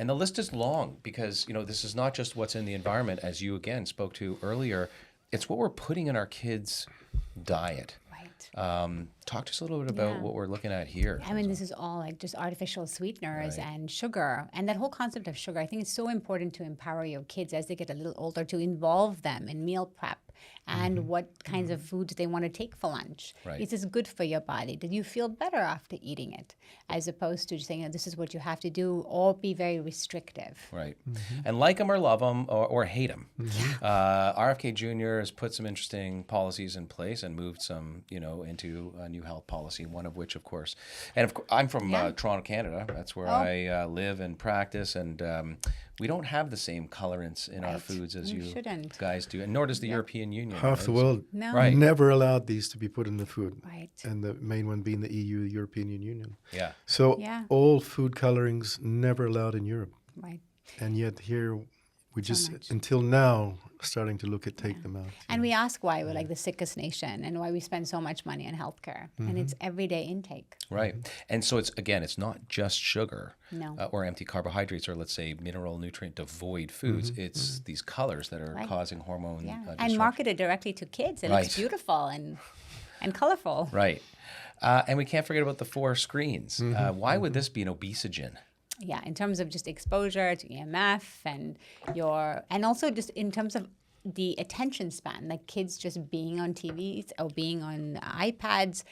And the list is long because, this is not just what's in the environment, as you again spoke to earlier. It's what we're putting in our kids' diet. Talk to us a little bit about what we're looking at here. I mean, this is all like just artificial sweeteners and sugar. And that whole concept of sugar, I think it's so important to empower your kids as they get a little older, to involve them in meal prep and what kinds of foods they want to take for lunch. Right. Is this good for your body? Did you feel better after eating it? As opposed to just saying, this is what you have to do, or be very restrictive. Right. And like them or love them or hate them. RFK Jr. has put some interesting policies in place and moved some, into a new health policy, one of which, of course, and I'm from Toronto, Canada. That's where I live and practice, and we don't have the same colorants in our foods as you guys do, and nor does the European Union. Half the world never allowed these to be put in the food. And the main one being the EU, the European Union. So all food colorings never allowed in Europe. And yet here we just, until now, starting to look at take them out. And we ask why we're like the sickest nation and why we spend so much money on healthcare. And it's everyday intake. Right. And so it's not just sugar or empty carbohydrates or, let's say, mineral nutrient devoid foods. It's these colors that are causing hormone disruption. And marketed directly to kids. It looks beautiful and colorful. Right. And we can't forget about the 4 screens. Why would this be an obesogen? Yeah, in terms of just exposure to EMF and also just in terms of the attention span, like kids just being on TVs or being on iPads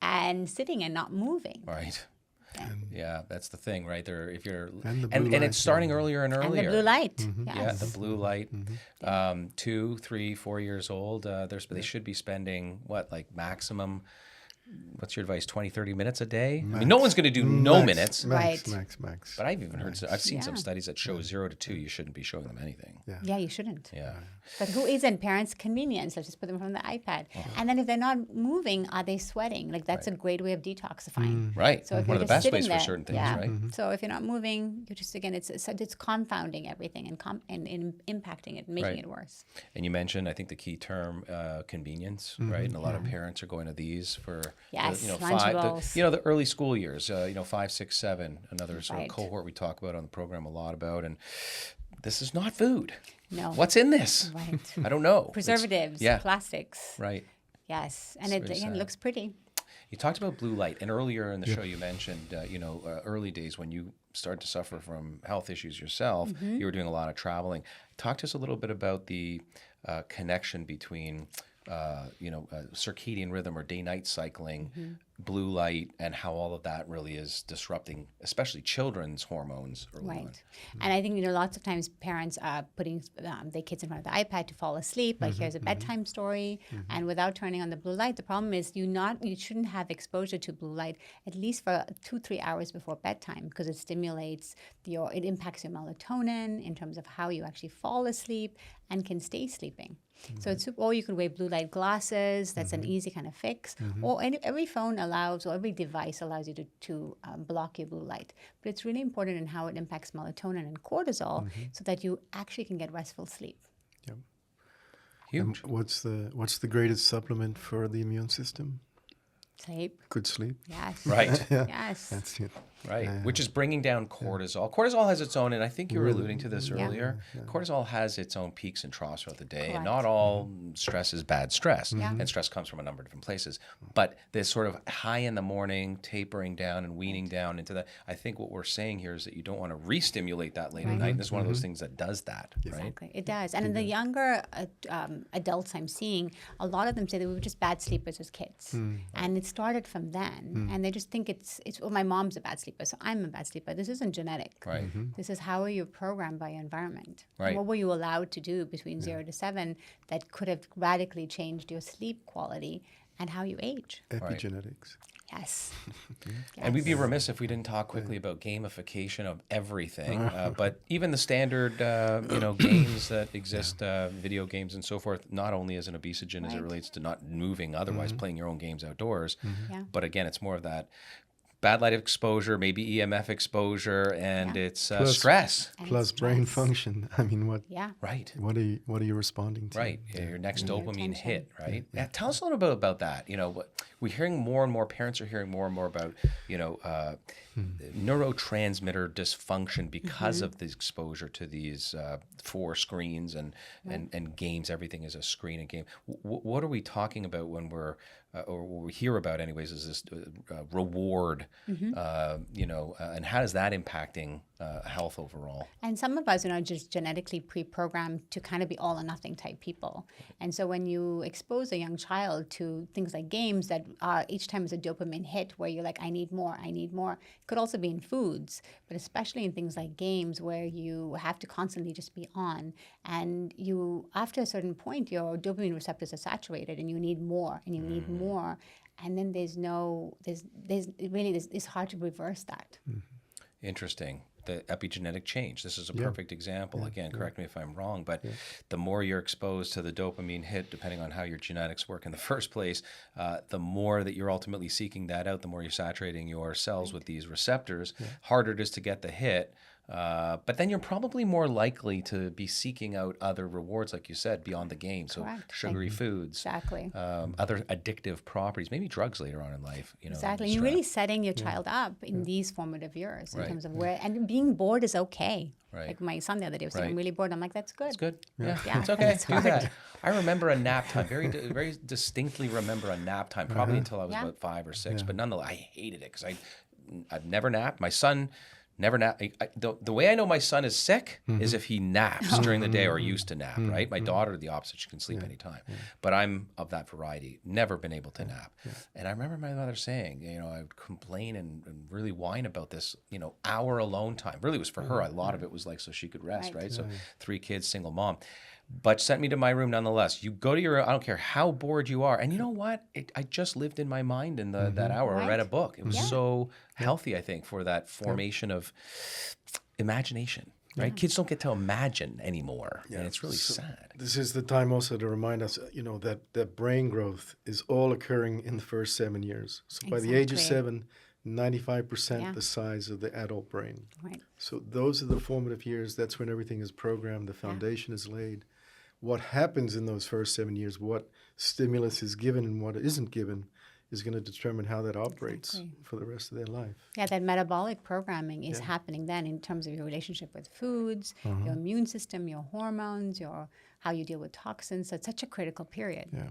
and sitting and not moving. Right. Yeah, that's the thing, right? If you're and it's starting earlier and earlier. And the blue light. Yeah, the blue light. 2, 3, 4 years old. They should be spending maximum. What's your advice? 20, 30 minutes a day? Max. I mean, no one's going to do no minutes. Max. But I've even heard, I've seen some studies that show 0 to 2, you shouldn't be showing them anything. Yeah, you shouldn't. Yeah. But who isn't? Parents, convenience. Let's just put them from the iPad. And then if they're not moving, are they sweating? Like that's a great way of detoxifying. Right. So if one of you're the just best ways sitting for certain things, right? So if you're not moving, you're just, again, it's confounding everything and impacting it, making it worse. And you mentioned, I think the key term, convenience, right? And a lot of parents are going to these for, the early school years, 5, 6, 7, another sort of cohort we talk about on the program a lot about. And this is not food. No. What's in this? Right. I don't know. Preservatives, plastics. Right. Yes. And it looks pretty. You talked about blue light, and earlier in the show you mentioned, early days when you started to suffer from health issues yourself, you were doing a lot of traveling. Talk to us a little bit about the connection between, circadian rhythm or day-night cycling, blue light, and how all of that really is disrupting, especially children's hormones early on. And I think, lots of times parents are putting their kids in front of the iPad to fall asleep, like here's a bedtime story, and without turning on the blue light. The problem is you shouldn't have exposure to blue light at least for 2-3 hours before bedtime, because it stimulates it impacts your melatonin in terms of how you actually fall asleep and can stay sleeping. So or you could wear blue light glasses. That's an easy kind of fix. Or every phone allows, or every device allows you to block your blue light. But it's really important in how it impacts melatonin and cortisol, so that you actually can get restful sleep. Yep. Huge. And what's the greatest supplement for the immune system? Sleep. Good sleep. Yes. Right. Yes. That's it. Right, which is bringing down cortisol. Cortisol has its own, and I think you were alluding to this earlier. Cortisol has its own peaks and troughs throughout the day, and not all stress is bad stress. And stress comes from a number of different places. But this sort of high in the morning, tapering down and weaning down into that, I think what we're saying here is that you don't want to re-stimulate that late at night. And this is one of those things that does that, right? Exactly, it does. And in the younger adults I'm seeing, a lot of them say they were just bad sleepers as kids. And it started from then. And they just think it's my mom's a bad sleeper, so I'm a bad sleeper. This isn't genetic. Right. This is how are you programmed by your environment. Right. And what were you allowed to do between 0 to 7 that could have radically changed your sleep quality and how you age. Epigenetics. Yes. And we'd be remiss if we didn't talk quickly about gamification of everything. But even the standard, games that exist, video games and so forth, not only as an obesogen as it relates to not moving otherwise, playing your own games outdoors, but again, it's more of that bad light exposure, maybe EMF exposure, and it's stress. Plus brain function. I mean, what? Yeah. Right. What are you responding to? Right. Your next dopamine hit, right? Yeah. Tell us a little bit about that. We're hearing more and more, parents are hearing more and more about, neurotransmitter dysfunction because of the exposure to these 4 screens and games. Everything is a screen and game. What are we talking about when we're or what we hear about anyways is this reward, and how is that impacting health overall? And some of us are just genetically pre-programmed to kind of be all or nothing type people. And so when you expose a young child to things like games that each time is a dopamine hit where you're like, I need more. It could also be in foods, but especially in things like games where you have to constantly just be on. And after a certain point, your dopamine receptors are saturated and you need more and you need more. And then it's hard to reverse that. Interesting. The epigenetic change. This is a perfect example. Again, correct me if I'm wrong, but the more you're exposed to the dopamine hit, depending on how your genetics work in the first place, the more that you're ultimately seeking that out, the more you're saturating your cells with these receptors, harder it is to get the hit. But then you're probably more likely to be seeking out other rewards, like you said, beyond the game. So sugary foods, other addictive properties, maybe drugs later on in life. Exactly. You're really setting your child up in these formative years in terms of and being bored is okay. Right. Like my son the other day was saying, I'm really bored. I'm like, that's good. It's good. Yeah. It's okay. Do that. I remember a nap time, very distinctly remember a nap time, probably until I was about 5 or 6. But nonetheless, I hated it because I've never napped. My son never nap. The way I know my son is sick is if he naps during the day or used to nap, right? My daughter, the opposite. She can sleep anytime. But I'm of that variety. Never been able to nap. And I remember my mother saying, I would complain and really whine about this, hour alone time. Really was for her. A lot of it was like so she could rest, right? So 3 kids, single mom. But sent me to my room nonetheless. You go to your room, I don't care how bored you are. And you know what? I just lived in my mind in that hour. I read a book. It was so healthy, I think, for that formation of imagination, right? Kids don't get to imagine anymore. And it's really sad. This is the time also to remind us, that brain growth is all occurring in the first 7 years. So by the age of 7, 95% the size of the adult brain. Right. So those are the formative years. That's when everything is programmed. The foundation is laid. What happens in those first 7 years, what stimulus is given and what isn't given, is going to determine how that operates for the rest of their life. Yeah, that metabolic programming is happening then in terms of your relationship with foods, your immune system, your hormones, how you deal with toxins. So it's such a critical period. Yeah.